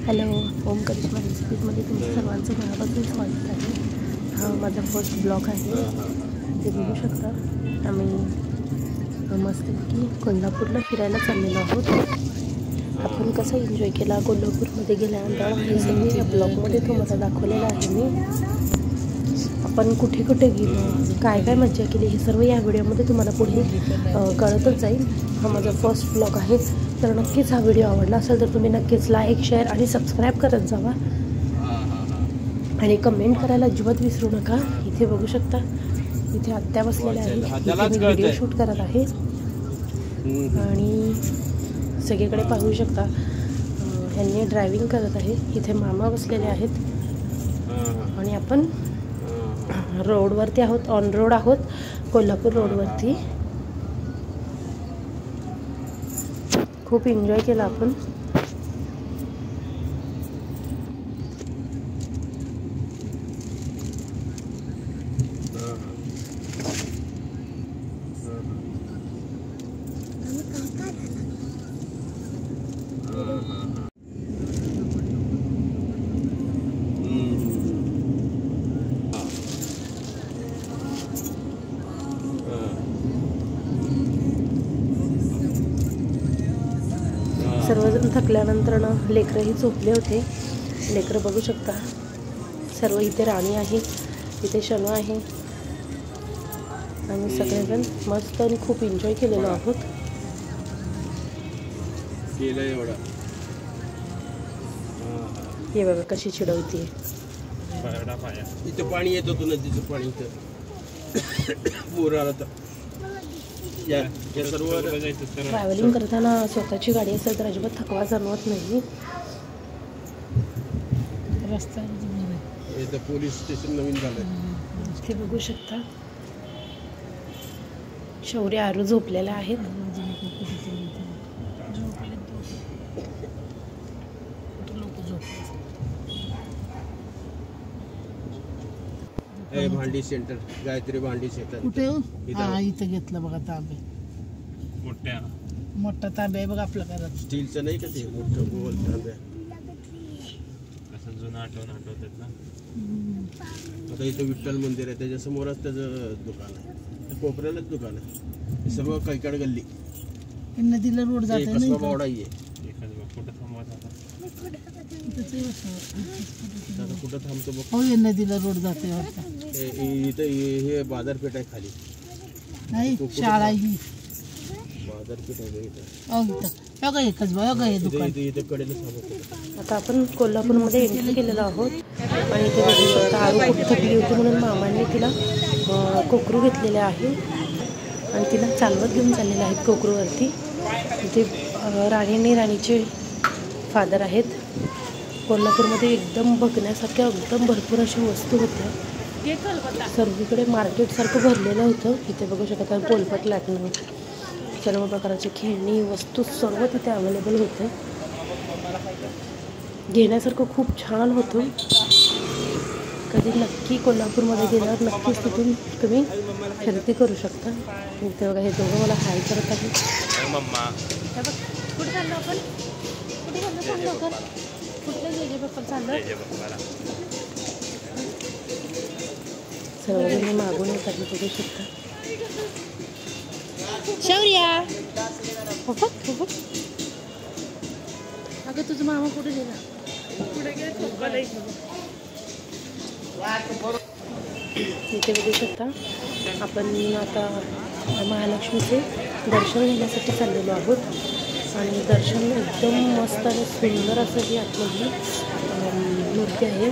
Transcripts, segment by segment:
Hello, ओम करिश्मा रेसिपीजमध्ये तुमचं सर्वांचं मनापासून स्वागत आहे. हा माझा फर्स्ट ब्लॉग आहे. ते बघू शकता. आम्ही मस्तपैकी कोल्हापूरला फिरायला चाललेलो आहोत. आपण कसा एन्जॉय केला कोल्हापूरमध्ये गेल्यानंतर हे सगळे या ब्लॉगमध्ये तुम्हाला दाखवलेलं आहे मी. आपण कुठे कुठे गेलो, काय काय मज्जा केली, हे सर्व या व्हिडिओमध्ये तुम्हाला पुढे कळतच जाईल. हा माझा फर्स्ट ब्लॉग आहे. तर नक्कीच हा व्हिडिओ आवडला असेल तर तुम्ही नक्कीच लाईक, शेअर आणि सबस्क्राईब करत जावा आणि कमेंट करायला अजिबात विसरू नका. इथे बघू शकता, इथे आत्या बसलेल्या आहेत. इथे मी व्हिडिओ शूट करत आहे आणि सगळीकडे पाहू शकता ह्यांनी ड्रायव्हिंग करत आहे. इथे मामा बसलेले आहेत आणि आपण रोडवरती आहोत, ऑन रोड आहोत, कोल्हापूर रोडवरती. खूप एन्जॉय केला आपण. सर्वजण थकल्यानंतर लेकरंही झोपले होते. लेकरं बघू शकता सर्व. इथे राणी आहे, इथे शनू आहे आणि सगळेजण मस्त आणि खूप एन्जॉय केलेलो आहोत. हे बघा कशी चिडवते. इथं पाणी येत होतं, नदीचं पाणी इथं पूर आला तर. ट्रॅव्हलिंग करताना स्वतःची गाडी असेल तर अजिबात थकवा जाणवत नाही. रस्ता पोलीस स्टेशन नवीन झालं ते बघू शकता. शौर्य आरू झोपलेल्या आहेत. भांडी सेंटर, गायत्री भांडी सेंटर. कुठे इथं घेतलं बघा तांबे. मोठा तांबे आहे बघा आपल्या घरात. स्टीलचं नाही का ते मोठं गोल तांब्या. आता इथं विठ्ठल मंदिर आहे, त्याच्या समोरच त्याचं दुकान आहे. कोपऱ्यालाच दुकान आहे. सर्व कैकाड गल्ली. नदीला रोड जाते कसबा बावडा आहे. कुठं थांबतो बघ. हो, नदीला रोड जाते. इथं हे बाजारपेठ आहे खाली. नाही, शाळा ही बाजारपेठ आहे इथं. एकच कडेला थांबतो. आता आपण कोल्हापूरमध्ये एंट्री केलेलो आहोत आणि इथे बघू शकता आरू खूप थकली होती म्हणून मामांनी तिला कोकरू घेतलेले आहे आणि तिला चालवत घेऊन चाललेले आहेत कोकरूवरती. इथे राणीचे फादर आहेत. कोल्हापूरमध्ये एकदम बघण्यासारख्या एकदम भरपूर अशा वस्तू होत्या. सर्वीकडे मार्केटसारखं भरलेलं होतं. इथे बघू शकता पोलपट लाटणं, सर्व प्रकारचे खेळणी वस्तू सर्व तिथे अवेलेबल होते. घेण्यासारखं खूप छान होतं. कधी नक्की कोल्हापूरमध्ये गेल्यावर नक्कीच तिथून तुम्ही खरेदी करू शकता. इथे बघा हे दोघं मला हाय करत आहेत. कुठे चाललो आपण? कुठे चाललो लवकर? कुठलं जे बाप्पा चाललं? सर्वजण मागून येतात बघू शकता. शौर्या अगं तुझं मामा कुठे गेला? इथे बघू शकता आपण आता महालक्ष्मीचे दर्शन घेण्यासाठी चाललेलो आहोत आणि दर्शन एकदम मस्त आणि सुंदर असं ही आतमधली मूर्ती आहे.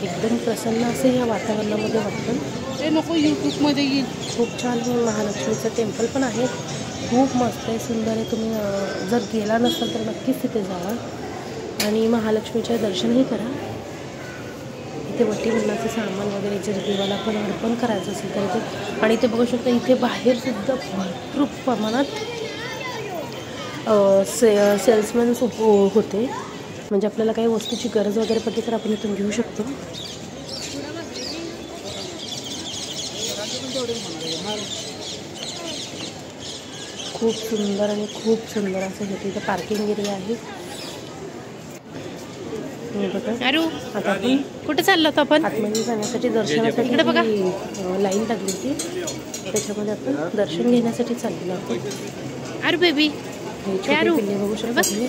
एकदम प्रसन्न असं या वातावरणामध्ये वाटतं. ते नको यूट्यूबमध्ये येईल. खूप छान महालक्ष्मीचं टेम्पल पण आहे. खूप मस्त आहे, सुंदर आहे. तुम्ही जर गेला नसाल तर नक्कीच तिथे जावा आणि महालक्ष्मीचे दर्शनही करा. इथे वटीमन्नाचं सामान वगैरे जर देवाला पण अर्पण करायचं असेल तर इथे. आणि ते बघू शकता इथे बाहेरसुद्धा भरपूर प्रमाणात सेल्समॅन होते. म्हणजे आपल्याला काही वस्तूची गरज वगैरे पडली तर आपण इथून घेऊ शकतो. खूप सुंदर आणि खूप सुंदर असं हे तिथं पार्किंग एरिया आहे. अरे आता आपण कुठे चाललो होतो आपण आतमध्ये जाण्यासाठी दर्शनासाठी इकडे बघा लाईन लागली होती त्याच्यामध्ये आपण दर्शन घेण्यासाठी चाललेलो आहोत. अरे बेबी पिल्ले बघू शकता तुम्ही.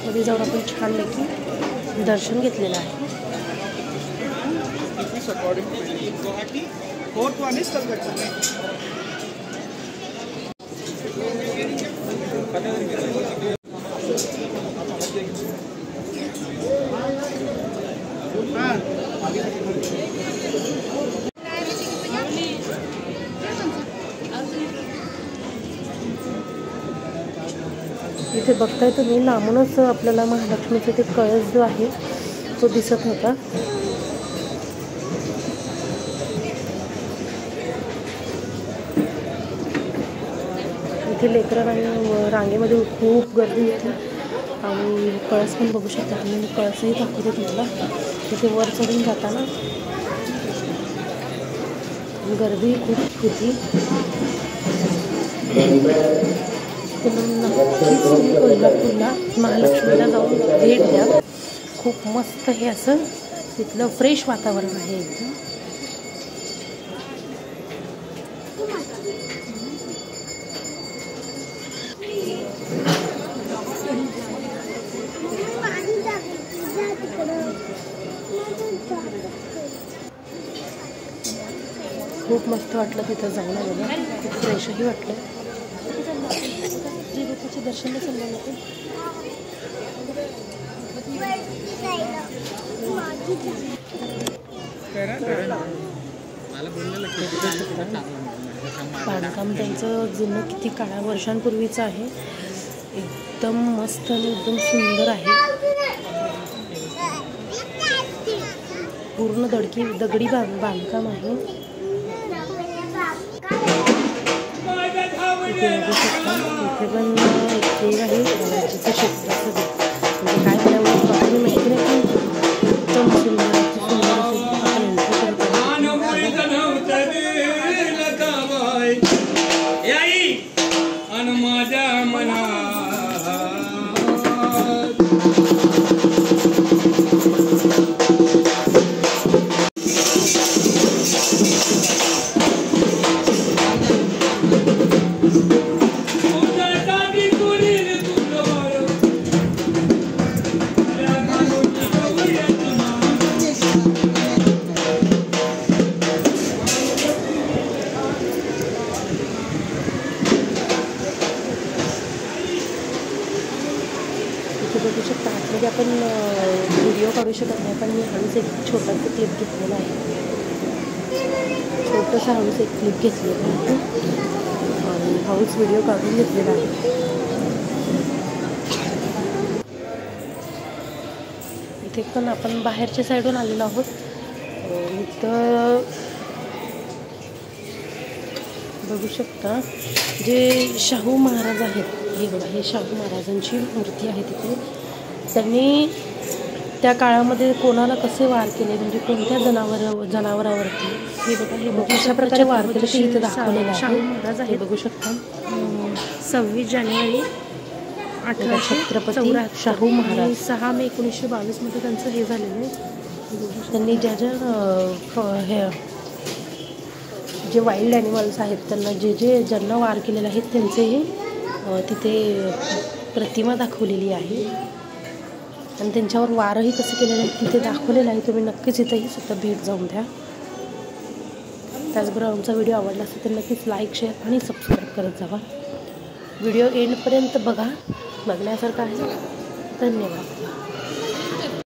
मध्ये जाऊन आपण छानपैकी दर्शन घेतलेलं आहे. इथे बघताय तुम्ही लांबूनच आपल्याला महालक्ष्मीचा ते कळस जो आहे तो दिसत होता. इथे लेकरं आणि रांगेमध्ये खूप गर्दी होती आणि कळस पण बघू शकता तुम्ही. कळसही दाखवते तुम्हाला. तिथे वर चढून जाताना गर्दी खूप होती. नक्कीच कोल्हापूरला महालक्ष्मीला जाऊन भेट द्या. खूप मस्त हे असं तिथलं फ्रेश वातावरण आहे एकदम. खूप मस्त वाटलं तिथं जाऊन मला. खूप फ्रेशही वाटलं. देवताचे दर्शनला चाललं होतं. बांधकाम त्यांचं जुनं किती काळा वर्षांपूर्वीचं आहे. एकदम मस्त आणि एकदम सुंदर आहे. पूर्ण दगडी बांधकाम आहे. इथे बघू शकता. इथे पण एक देव आहे जिचं क्षेत्राचं देव. म्हणजे काय करावं बाकी माहिती नाही पण एकदम सुंदर आपण एंट्री करतो. बघू शकता आतमध्ये आपण व्हिडिओ काढू शकत नाही पण मी हळूच एक छोटासा क्लिप घेतलेला आहे. छोटंसं हळूच एक क्लिप घेतलेलं आहे आणि हळूच व्हिडिओ काढून घेतलेला आहे. इथे पण आपण बाहेरच्या साईडून आलेलो आहोत. इथं बघू शकता जे शाहू महाराज आहेत. हे बघा हे शाहू महाराजांची मूर्ती आहे तिथे. त्यांनी त्या काळामध्ये कोणाला कसे वार केले म्हणजे कोणत्या जनावरावरती हे बघा. हे बघा अशा प्रकारे वार केले ते इथे दाखवलेलं आहे. शाहू महाराज हे बघू शकता. 26 जानेवारी 1874 शाहू महाराज. 6 मे 1922 मध्ये त्यांचं हे झालेलं आहे. त्यांनी ज्या हे जे वाईल्ड ॲनिमल्स आहेत त्यांना ज्यांना वार केलेले आहेत त्यांचे हे तिथे प्रतिमा दाखवलेली आहे आणि त्यांच्यावर वारही कसं केलेलं आहे तिथे दाखवलेलं आहे. तुम्ही नक्कीच इथंही सुद्धा भेट जाऊन द्या. त्याचबरोबर आमचा व्हिडिओ आवडला असेल तर नक्कीच लाईक शेअर आणि सबस्क्राईब करत जावा. व्हिडिओ एंडपर्यंत बघण्यासारखं आहे. धन्यवाद.